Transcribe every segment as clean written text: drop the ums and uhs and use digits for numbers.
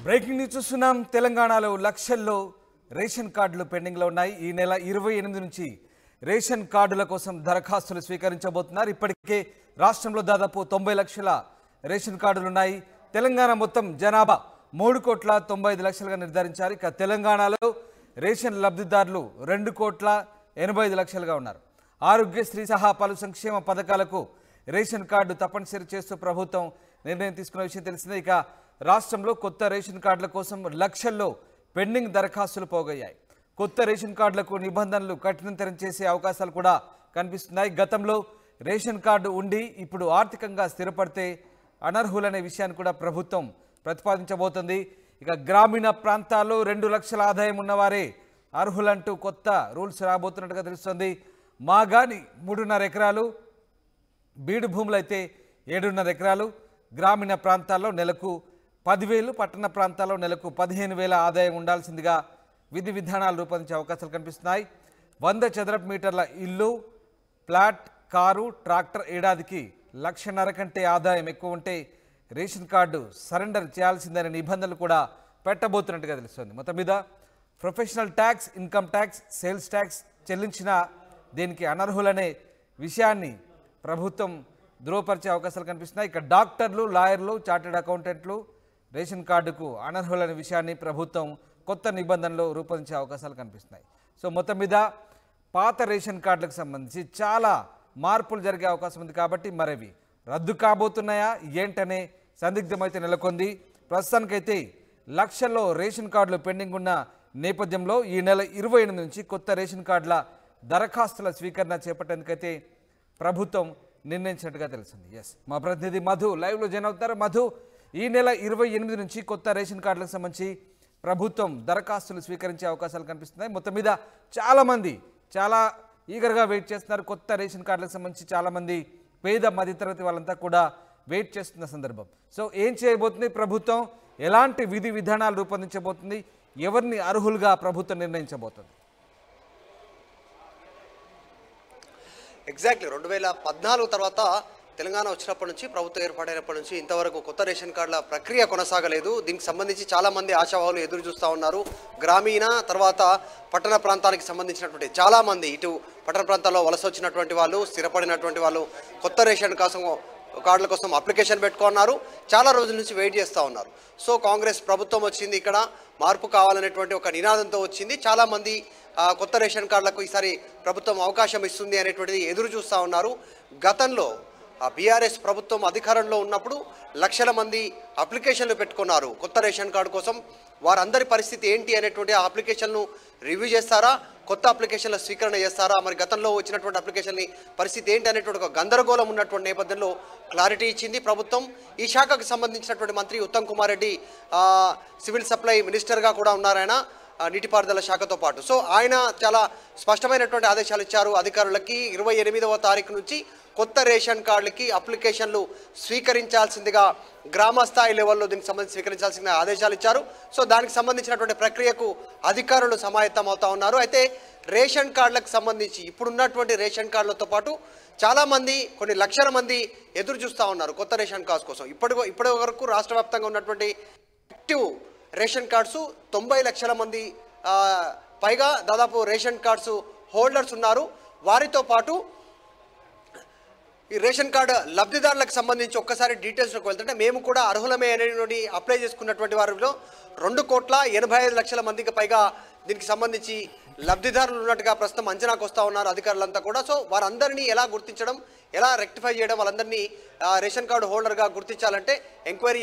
Breaking news చూస్తున్నాం. తెలంగాణలో లక్షల్లో రేషన్ కార్డులు పెండింగ్లో ఉన్నాయి. ఈ నెల 28 నుంచి రేషన్ కార్డుల కోసం దరఖాస్తులు స్వీకరించబోతున్నారు. ఇప్పటికే రాష్ట్రంలో దాదాపు 90 లక్షల రేషన్ కార్డులు ఉన్నాయి. తెలంగాణ మొత్తం జనాభా 3,95,00,000గా నిర్ధారించారు. ఇక తెలంగాణలో రేషన్ లబ్ధిదారులు 2,85,00,000గా ఉన్నారు. ఆరోగ్యశ్రీ సహా పలు సంక్షేమ పథకాలకు రేషన్ కార్డు తప్పనిసరి చేస్తూ ప్రభుత్వం నిర్ణయం తీసుకున్న విషయం తెలిసిందే. ఇక రాష్ట్రంలో కొత్త రేషన్ కార్డుల కోసం లక్షల్లో పెండింగ్ దరఖాస్తులు పోగయ్యాయి. కొత్త రేషన్ కార్డులకు నిబంధనలు కఠినతరం చేసే అవకాశాలు కూడా కనిపిస్తున్నాయి. గతంలో రేషన్ కార్డు ఉండి ఇప్పుడు ఆర్థికంగా స్థిరపడితే అనర్హులనే విషయాన్ని కూడా ప్రభుత్వం ప్రతిపాదించబోతుంది. ఇక గ్రామీణ ప్రాంతాల్లో 2 లక్షల ఆదాయం ఉన్నవారే అర్హులంటూ కొత్త రూల్స్ రాబోతున్నట్టుగా తెలుస్తుంది. మాగాని 3.5 ఎకరాలు, బీడు భూములు అయితే 7.5 ఎకరాలు, గ్రామీణ ప్రాంతాల్లో నెలకు 10,000, పట్టణ ప్రాంతాల్లో నెలకు 15,000 ఆదాయం ఉండాల్సిందిగా విధి విధానాలు రూపొందించే అవకాశాలు కనిపిస్తున్నాయి. 100 చదరపు మీటర్ల ఇల్లు, ఫ్లాట్, కారు, ట్రాక్టర్ ఏడాదికి 1,50,000 కంటే ఆదాయం ఎక్కువ ఉంటే రేషన్ కార్డు సరెండర్ చేయాల్సిందనే నిబంధనలు కూడా పెట్టబోతున్నట్టుగా తెలుస్తుంది. మొత్తం మీద professional tax, income tax, sales tax చెల్లించిన దీనికి అనర్హులనే విషయాన్ని ప్రభుత్వం ధృవపరిచే అవకాశాలు కనిపిస్తున్నాయి. ఇక డాక్టర్లు, లాయర్లు, చార్టెడ్ అకౌంటెంట్లు రేషన్ కార్డుకు అనర్హులనే విషయాన్ని ప్రభుత్వం కొత్త నిబంధనలు రూపొందించే అవకాశాలు కనిపిస్తున్నాయి. సో మొత్తం మీద పాత రేషన్ కార్డులకు సంబంధించి చాలా మార్పులు జరిగే అవకాశం ఉంది. కాబట్టి మరవి రద్దు కాబోతున్నాయా ఏంటనే సందిగ్ధం అయితే నెలకొంది. ప్రస్తుతానికైతే లక్షల్లో రేషన్ కార్డులు పెండింగ్ ఉన్న నేపథ్యంలో ఈ నెల 28 నుంచి కొత్త రేషన్ కార్డుల దరఖాస్తుల స్వీకరణ చేపట్టేందుకైతే ప్రభుత్వం నిర్ణయించినట్టుగా తెలిసింది. ఎస్, మా ప్రతినిధి మధు లైవ్లో జాయిన్ అవుతారు. మధు, ఈ నెల 28 నుంచి కొత్త రేషన్ కార్డులకు సంబంధించి ప్రభుత్వం దరఖాస్తులు స్వీకరించే అవకాశాలు కనిపిస్తున్నాయి. మొత్తం మీద చాలామంది చాలా ఈగర్గా వెయిట్ చేస్తున్నారు. కొత్త రేషన్ కార్డులకు సంబంధించి చాలామంది పేద మధ్యతరగతి వాళ్ళంతా కూడా వెయిట్ చేస్తున్న సందర్భం. సో ఏం చేయబోతుంది ప్రభుత్వం, ఎలాంటి విధి విధానాలు రూపొందించబోతుంది, ఎవరిని అర్హులుగా ప్రభుత్వం నిర్ణయించబోతుంది? ఎగ్జాక్ట్లీ 2014 తర్వాత తెలంగాణ వచ్చినప్పటి నుంచి, ప్రభుత్వం ఏర్పాటైనప్పటి నుంచి ఇంతవరకు కొత్త రేషన్ కార్డుల ప్రక్రియ కొనసాగలేదు. దీనికి సంబంధించి చాలామంది ఆశావాహులు ఎదురు చూస్తూ ఉన్నారు. గ్రామీణ తర్వాత పట్టణ ప్రాంతానికి సంబంధించినటువంటి చాలామంది, ఇటు పట్టణ ప్రాంతాల్లో వలస వచ్చినటువంటి వాళ్ళు, స్థిరపడినటువంటి వాళ్ళు కొత్త రేషన్ కార్డుల కోసం అప్లికేషన్ పెట్టుకున్నారు. చాలా రోజుల నుంచి వెయిట్ చేస్తూ ఉన్నారు. సో కాంగ్రెస్ ప్రభుత్వం వచ్చింది, ఇక్కడ మార్పు కావాలనేటువంటి ఒక నినాదంతో వచ్చింది. చాలామంది కొత్త రేషన్ కార్డులకు ఈసారి ప్రభుత్వం అవకాశం ఇస్తుంది అనేటువంటిది ఎదురు చూస్తూ ఉన్నారు. గతంలో బీఆర్ఎస్ ప్రభుత్వం అధికారంలో ఉన్నప్పుడు లక్షల మంది అప్లికేషన్లు పెట్టుకున్నారు కొత్త రేషన్ కార్డు కోసం. వారందరి పరిస్థితి ఏంటి అనేటువంటి ఆ అప్లికేషన్ను రివ్యూ చేస్తారా, కొత్త అప్లికేషన్ల స్వీకరణ చేస్తారా, మరి గతంలో వచ్చినటువంటి అప్లికేషన్ని పరిస్థితి ఏంటి అనేటువంటి ఒక గందరగోళం ఉన్నటువంటి నేపథ్యంలో క్లారిటీ ఇచ్చింది ప్రభుత్వం. ఈ శాఖకు సంబంధించినటువంటి మంత్రి ఉత్తమ్ కుమార్ రెడ్డి సివిల్ సప్లై మినిస్టర్గా కూడా ఉన్నారు ఆయన, నీటిపారుదల శాఖతో పాటు. సో ఆయన చాలా స్పష్టమైనటువంటి ఆదేశాలు ఇచ్చారు అధికారులకి. 28వ తారీఖు నుంచి కొత్త రేషన్ కార్డులకి అప్లికేషన్లు స్వీకరించాల్సిందిగా గ్రామ స్థాయి లెవెల్లో దీనికి సంబంధించి స్వీకరించాల్సిన ఆదేశాలు ఇచ్చారు. సో దానికి సంబంధించినటువంటి ప్రక్రియకు అధికారులు సమాయత్తం అవుతా ఉన్నారు. అయితే రేషన్ కార్డులకు సంబంధించి ఇప్పుడున్నటువంటి రేషన్ కార్డులతో పాటు చాలామంది, కొన్ని లక్షల మంది ఎదురు చూస్తూ ఉన్నారు కొత్త రేషన్ కార్డ్స్ కోసం. ఇప్పటి వరకు రాష్ట్ర వ్యాప్తంగా ఉన్నటువంటి యాక్టివ్ రేషన్ కార్డ్స్ 90 లక్షల మంది పైగా దాదాపు రేషన్ కార్డ్స్ హోల్డర్స్ ఉన్నారు. వారితో పాటు ఈ రేషన్ కార్డు లబ్ధిదారులకు సంబంధించి ఒక్కసారి డీటెయిల్స్లోకి వెళ్తుంటే, మేము కూడా అర్హులమే అనేటువంటి అప్లై చేసుకున్నటువంటి వారిలో 2,85,00,000 మందికి పైగా దీనికి సంబంధించి లబ్ధిదారులు ఉన్నట్టుగా ప్రస్తుతం అంచనాకు వస్తూ ఉన్నారు అధికారులంతా కూడా. సో వారందరినీ ఎలా గుర్తించడం, ఎలా రెక్టిఫై చేయడం, వాళ్ళందరినీ రేషన్ కార్డు హోల్డర్గా గుర్తించాలంటే ఎంక్వైరీ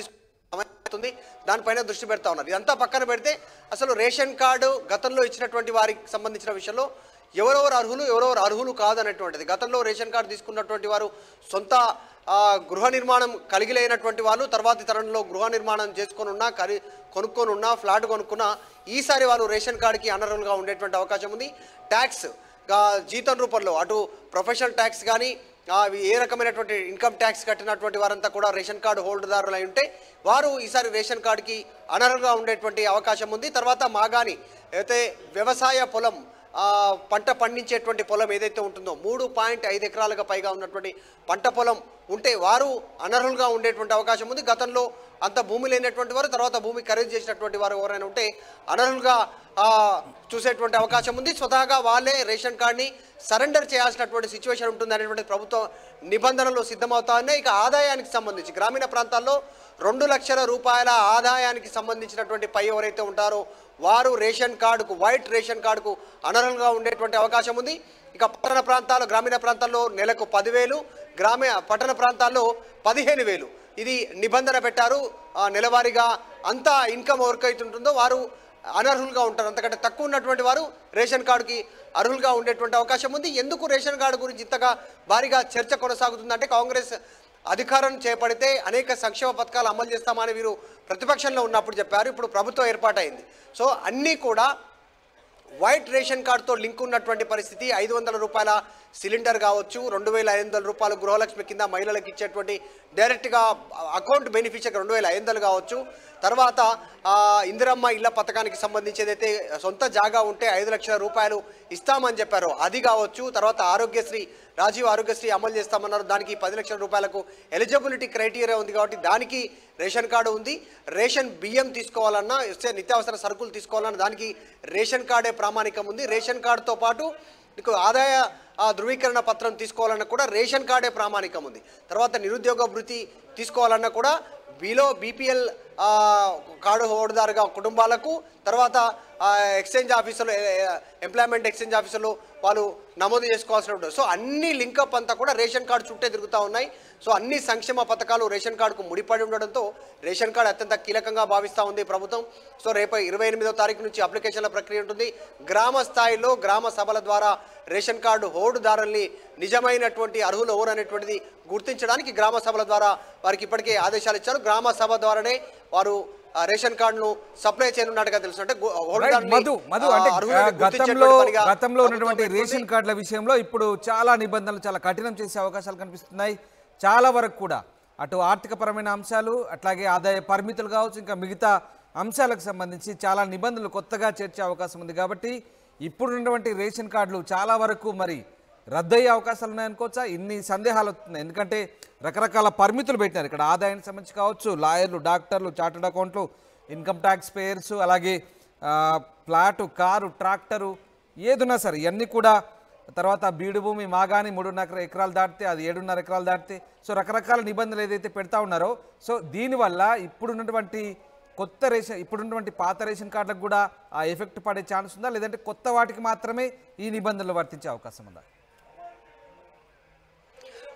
తీసుకుంటుంది, దానిపైన దృష్టి పెడతా ఉన్నారు. ఇదంతా పక్కన పెడితే అసలు రేషన్ కార్డు గతంలో ఇచ్చినటువంటి వారికి సంబంధించిన విషయంలో ఎవరెవరు అర్హులు కాదనేటువంటిది, గతంలో రేషన్ కార్డు తీసుకున్నటువంటి వారు సొంత గృహ నిర్మాణం కలిగి లేనటువంటి వాళ్ళు, తర్వాతి తరంలో గృహ నిర్మాణం చేసుకొని ఉన్నా, కొనుక్కొని ఉన్నా, ఫ్లాట్ కొనుక్కున్నా ఈసారి వాళ్ళు రేషన్ కార్డుకి అనర్హులుగా ఉండేటువంటి అవకాశం ఉంది. ట్యాక్స్ జీతం రూపంలో అటు ప్రొఫెషనల్ ట్యాక్స్ కానీ ఏ రకమైనటువంటి ఇన్కమ్ ట్యాక్స్ కట్టినటువంటి వారంతా కూడా రేషన్ కార్డు హోల్డర్దారులు అయి ఉంటే వారు ఈసారి రేషన్ కార్డుకి అనర్హులుగా ఉండేటువంటి అవకాశం ఉంది. తర్వాత మాగాని అయితే వ్యవసాయ పొలం, పంట పండించేటువంటి పొలం ఏదైతే ఉంటుందో 3.5 ఎకరాలకు పైగా ఉన్నటువంటి పంట పొలం ఉంటే వారు అనర్హులుగా ఉండేటువంటి అవకాశం ఉంది. గతంలో అంత భూమి లేనటువంటి వారు, తర్వాత భూమి ఖరీదు చేసినటువంటి వారు ఎవరైనా ఉంటే అనర్హులుగా చూసేటువంటి అవకాశం ఉంది. స్వతహాగా వాళ్ళే రేషన్ కార్డ్ని సరెండర్ చేయాల్సినటువంటి సిచ్యువేషన్ ఉంటుంది అనేటువంటి ప్రభుత్వ నిబంధనలు సిద్ధమవుతా ఉన్నాయి. ఇక ఆదాయానికి సంబంధించి గ్రామీణ ప్రాంతాల్లో 2 లక్షల రూపాయల ఆదాయానికి సంబంధించినటువంటి పై ఎవరైతే ఉంటారో వారు రేషన్ కార్డుకు, వైట్ రేషన్ కార్డుకు అనర్హులుగా ఉండేటువంటి అవకాశం ఉంది. ఇక పట్టణ ప్రాంతాల్లో, గ్రామీణ ప్రాంతాల్లో నెలకు 10,000, పట్టణ ప్రాంతాల్లో 15,000 ఇది నిబంధన పెట్టారు. నెలవారీగా అంత ఇన్కమ్ ఎవరికైతే ఉంటుందో వారు అనర్హులుగా ఉంటారు. అంతకంటే తక్కువ ఉన్నటువంటి వారు రేషన్ కార్డుకి అర్హులుగా ఉండేటువంటి అవకాశం ఉంది. ఎందుకు రేషన్ కార్డు గురించి ఇంతగా భారీగా చర్చ కొనసాగుతుందంటే కాంగ్రెస్ అధికారం చేపడితే అనేక సంక్షేమ పథకాలు అమలు చేస్తామని వీరు ప్రతిపక్షంలో ఉన్నప్పుడు చెప్పారు. ఇప్పుడు ప్రభుత్వం ఏర్పాటైంది. సో అన్నీ కూడా వైట్ రేషన్ కార్డుతో లింక్ ఉన్నటువంటి పరిస్థితి. 500 రూపాయల సిలిండర్ కావచ్చు, 2,500 రూపాయలు గృహలక్ష్మి కింద మహిళలకు ఇచ్చేటువంటి డైరెక్ట్గా అకౌంట్ బెనిఫిషియర్ 2,500 కావచ్చు. తర్వాత ఇందిరమ్మ ఇళ్ల పథకానికి సంబంధించి ఏదైతే సొంత జాగా ఉంటే 5 లక్షల రూపాయలు ఇస్తామని చెప్పారో అది కావచ్చు. తర్వాత ఆరోగ్యశ్రీ, రాజీవ్ ఆరోగ్యశ్రీ అమలు చేస్తామన్నారు. దానికి 10 లక్షల రూపాయలకు ఎలిజిబిలిటీ క్రైటీరియా ఉంది కాబట్టి దానికి రేషన్ కార్డు ఉంది. రేషన్ బియ్యం తీసుకోవాలన్నా, నిత్యావసర సరుకులు తీసుకోవాలన్నా దానికి రేషన్ కార్డే ప్రామాణికం ఉంది. రేషన్ కార్డుతో పాటు మీకు ఆదాయ ధృవీకరణ పత్రం తీసుకోవాలన్నా కూడా రేషన్ కార్డే ప్రామాణికం ఉంది. తర్వాత నిరుద్యోగ భృతి తీసుకోవాలన్నా కూడా బీపీఎల్ కార్డు హోల్డర్గా కుటుంబాలకు, తర్వాత ఎక్స్చేంజ్ ఆఫీసులో, ఎంప్లాయ్మెంట్ ఎక్స్చేంజ్ ఆఫీసులో వాళ్ళు నమోదు చేసుకోవాల్సి ఉంటుంది. సో అన్ని లింకప్ అంతా కూడా రేషన్ కార్డు చుట్టే తిరుగుతూ ఉన్నాయి. సో అన్ని సంక్షేమ పథకాలు రేషన్ కార్డుకు ముడిపడి ఉండడంతో రేషన్ కార్డు అత్యంత కీలకంగా భావిస్తూ ఉంది ప్రభుత్వం. సో రేపు 28వ తారీఖు నుంచి అప్లికేషన్ల ప్రక్రియ ఉంటుంది. గ్రామ స్థాయిలో గ్రామ సభల ద్వారా రేషన్ కార్డు హోల్డర్దారుల్ని నిజమైనటువంటి అర్హులు ఎవరు అనేటువంటిది గుర్తించడానికి గ్రామ సభల ద్వారా వారికి ఇప్పటికే ఆదేశాలు ఇచ్చారు. గ్రామ సభ ద్వారానే వారు రేషన్ కార్డును సప్లై చేయనున్నట్టుగా తెలుసు. అంటే గతంలో ఉన్నటువంటి రేషన్ కార్డుల విషయంలో ఇప్పుడు చాలా నిబంధనలు చాలా కఠినం చేసే అవకాశాలు కనిపిస్తున్నాయి. చాలా వరకు కూడా అటు ఆర్థికపరమైన అంశాలు, అట్లాగే ఆదాయ పరిమితులు కావచ్చు, ఇంకా మిగతా అంశాలకు సంబంధించి చాలా నిబంధనలు కొత్తగా చేర్చే అవకాశం ఉంది. కాబట్టి ఇప్పుడున్నటువంటి రేషన్ కార్డులు చాలా వరకు మరి రద్దయ్యే అవకాశాలు ఉన్నాయనుకోవచ్చా? ఇన్ని సందేహాలు వస్తున్నాయి. ఎందుకంటే రకరకాల పరిమితులు పెట్టినారు. ఇక్కడ ఆదాయానికి సంబంధించి కావచ్చు, లాయర్లు, డాక్టర్లు, చార్టర్డ్ అకౌంట్లు, ఇన్కమ్ ట్యాక్స్ పేయర్స్, అలాగే ఫ్లాటు, కారు, ట్రాక్టరు ఏదున్నా సరే ఇవన్నీ కూడా. తర్వాత బీడు భూమి మాగాని 3.5 ఎకరాలు దాటితే అది 7.5 ఎకరాలు దాటితే సో రకరకాల నిబంధనలు ఏదైతే పెడతా ఉన్నారో సో దీనివల్ల ఇప్పుడున్నటువంటి ఇప్పుడున్నటువంటి పాత రేషన్ కార్డులకు కూడా ఆ ఎఫెక్ట్ పడే ఛాన్స్ ఉందా, లేదంటే కొత్త వాటికి మాత్రమే ఈ నిబంధనలు వర్తించే అవకాశం ఉందా?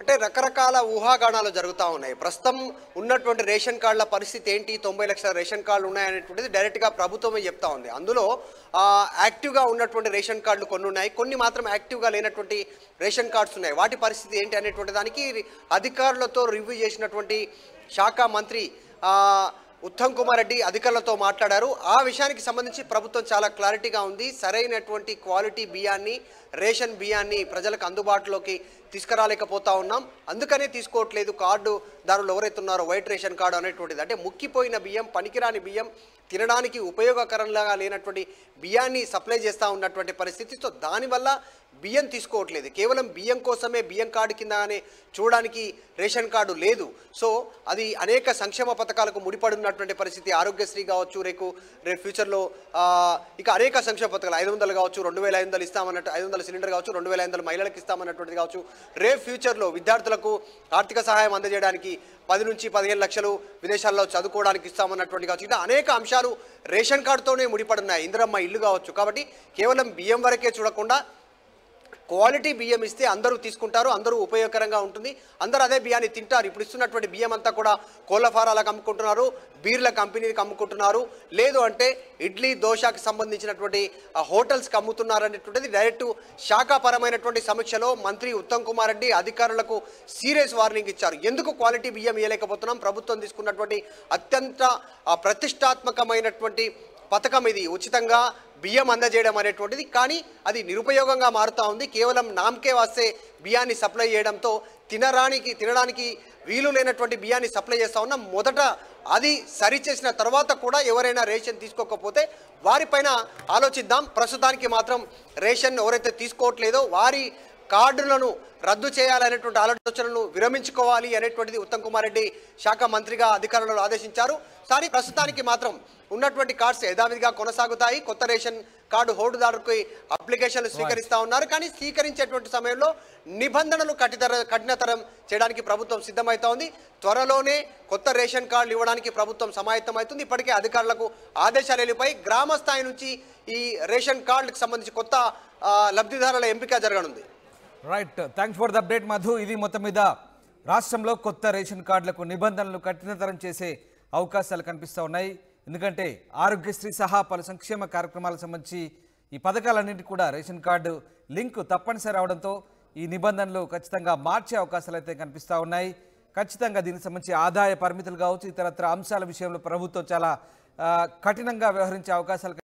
అంటే రకరకాల ఊహాగానాలు జరుగుతూ ఉన్నాయి. ప్రస్తుతం ఉన్నటువంటి రేషన్ కార్డుల పరిస్థితి ఏంటి, 90 లక్షల రేషన్ కార్డులు ఉన్నాయనేటువంటిది డైరెక్ట్గా ప్రభుత్వమే చెప్తా ఉంది. అందులో యాక్టివ్గా ఉన్నటువంటి రేషన్ కార్డులు కొన్ని ఉన్నాయి, కొన్ని మాత్రం యాక్టివ్గా లేనటువంటి రేషన్ కార్డ్స్ ఉన్నాయి. వాటి పరిస్థితి ఏంటి అనేటువంటి దానికి అధికారులతో రివ్యూ చేసినటువంటి శాఖ మంత్రి ఉత్తమ్ కుమార్ రెడ్డి అధికారులతో మాట్లాడారు. ఆ విషయానికి సంబంధించి ప్రభుత్వం చాలా క్లారిటీగా ఉంది. సరైనటువంటి క్వాలిటీ బియ్యాన్ని, రేషన్ బియ్యాన్ని ప్రజలకు అందుబాటులోకి తీసుకురాలేకపోతా ఉన్నాం. అందుకనే తీసుకోవట్లేదు కార్డుదారులు ఎవరైతే ఉన్నారో వైట్ రేషన్ కార్డు అనేటువంటిది. అంటే ముక్కిపోయిన బియ్యం, పనికిరాని బియ్యం, తినడానికి ఉపయోగకరంగా లేనటువంటి బియ్యాన్ని సప్లై చేస్తూ ఉన్నటువంటి పరిస్థితి. సో దానివల్ల బియ్యం తీసుకోవట్లేదు. కేవలం బియ్యం కోసమే బియ్యం కార్డు కిందనే చూడడానికి రేషన్ కార్డు లేదు. సో అది అనేక సంక్షేమ పథకాలకు ముడిపడి ఉన్నటువంటి పరిస్థితి. ఆరోగ్యశ్రీ కావచ్చు, రేపు ఫ్యూచర్లో ఇక అనేక సంక్షేమ పథకాలు 500 కావచ్చు, 2,500 ఇస్తామన్నట్టు, 500 సిలిండర్ కావచ్చు, 2,500 మహిళలకు ఇస్తామన్నటువంటిది కావచ్చు. రేపు ఫ్యూచర్లో విద్యార్థులకు ఆర్థిక సహాయం అందజేయడానికి 10 నుంచి 15 లక్షలు విదేశాల్లో చదువుకోవడానికి ఇస్తామన్నటువంటి కావచ్చు. ఇలా అనేక అంశాలు రేషన్ కార్డుతోనే ముడిపడున్నాయి. ఇందిరమ్మ ఇల్లు కావచ్చు. కాబట్టి కేవలం బియ్యం వరకే చూడకుండా క్వాలిటీ బియ్యం ఇస్తే అందరూ తీసుకుంటారు, అందరూ ఉపయోగకరంగా ఉంటుంది, అందరూ అదే బియ్యాన్ని తింటారు. ఇప్పుడు ఇస్తున్నటువంటి బియ్యం అంతా కూడా కోళ్ళ ఫారాలకు అమ్ముకుంటున్నారు, బీర్ల కంపెనీలకు అమ్ముకుంటున్నారు, లేదు అంటే ఇడ్లీ దోశకు సంబంధించినటువంటి హోటల్స్కి అమ్ముతున్నారు అనేటువంటిది డైరెక్ట్ శాఖాపరమైనటువంటి సమీక్షలో మంత్రి ఉత్తమ్ కుమార్ రెడ్డి అధికారులకు సీరియస్ వార్నింగ్ ఇచ్చారు. ఎందుకు క్వాలిటీ బియ్యం ఇవ్వలేకపోతున్నాం? ప్రభుత్వం తీసుకున్నటువంటి అత్యంత ప్రతిష్టాత్మకమైనటువంటి పథకం ఇది, ఉచితంగా బియ్యం అందజేయడం అనేటువంటిది. కానీ అది నిరుపయోగంగా మారుతూ ఉంది. కేవలం నామకే వస్తే బియ్యాన్ని సప్లై చేయడంతో తినడానికి వీలు లేనటువంటి బియ్యాన్ని సప్లై చేస్తూ ఉన్నాం. మొదట అది సరిచేసిన తర్వాత కూడా ఎవరైనా రేషన్ తీసుకోకపోతే వారిపైన ఆలోచిద్దాం. ప్రస్తుతానికి మాత్రం రేషన్ ఎవరైతే తీసుకోవట్లేదో వారి కార్డులను రద్దు చేయాలనేటువంటి ఆలోచనను విరమించుకోవాలి అనేటువంటిది ఉత్తమ్ కుమార్ రెడ్డి శాఖ మంత్రిగా అధికారులను ఆదేశించారు. కానీ ప్రస్తుతానికి మాత్రం ఉన్నటువంటి కార్డ్స్ యథావిధిగా కొనసాగుతాయి. కొత్త రేషన్ కార్డు హోల్డర్లకు అప్లికేషన్లు స్వీకరిస్తూ ఉన్నారు. కానీ స్వీకరించేటువంటి సమయంలో నిబంధనలు కఠినతరం చేయడానికి ప్రభుత్వం సిద్ధమవుతా ఉంది. త్వరలోనే కొత్త రేషన్ కార్డులు ఇవ్వడానికి ప్రభుత్వం సమాయత్తమవుతుంది. ఇప్పటికే అధికారులకు ఆదేశాలు వెళ్ళిపోయి గ్రామ స్థాయి నుంచి ఈ రేషన్ కార్డులకు సంబంధించి కొత్త లబ్ధిదారుల ఎంపిక జరగనుంది. Right, thanks for the update Madhu. ఇది మొత్తం మీద రాష్ట్రంలో కొత్త రేషన్ కార్డులకు నిబంధనలు కఠినతరం చేసే అవకాశాలు కనిపిస్తూ ఉన్నాయి. ఎందుకంటే ఆరోగ్యశ్రీ సహా పలు సంక్షేమ కార్యక్రమాలకు సంబంధించి ఈ పథకాలన్నింటి కూడా రేషన్ కార్డు లింక్ తప్పనిసరి అవడంతో ఈ నిబంధనలు ఖచ్చితంగా మార్చే అవకాశాలు అయితే కనిపిస్తూ ఉన్నాయి. ఖచ్చితంగా దీనికి సంబంధించి ఆదాయ పరిమితులు కావచ్చు, ఇతరత్ర అంశాల విషయంలో ప్రభుత్వం చాలా కఠినంగా వ్యవహరించే అవకాశాలు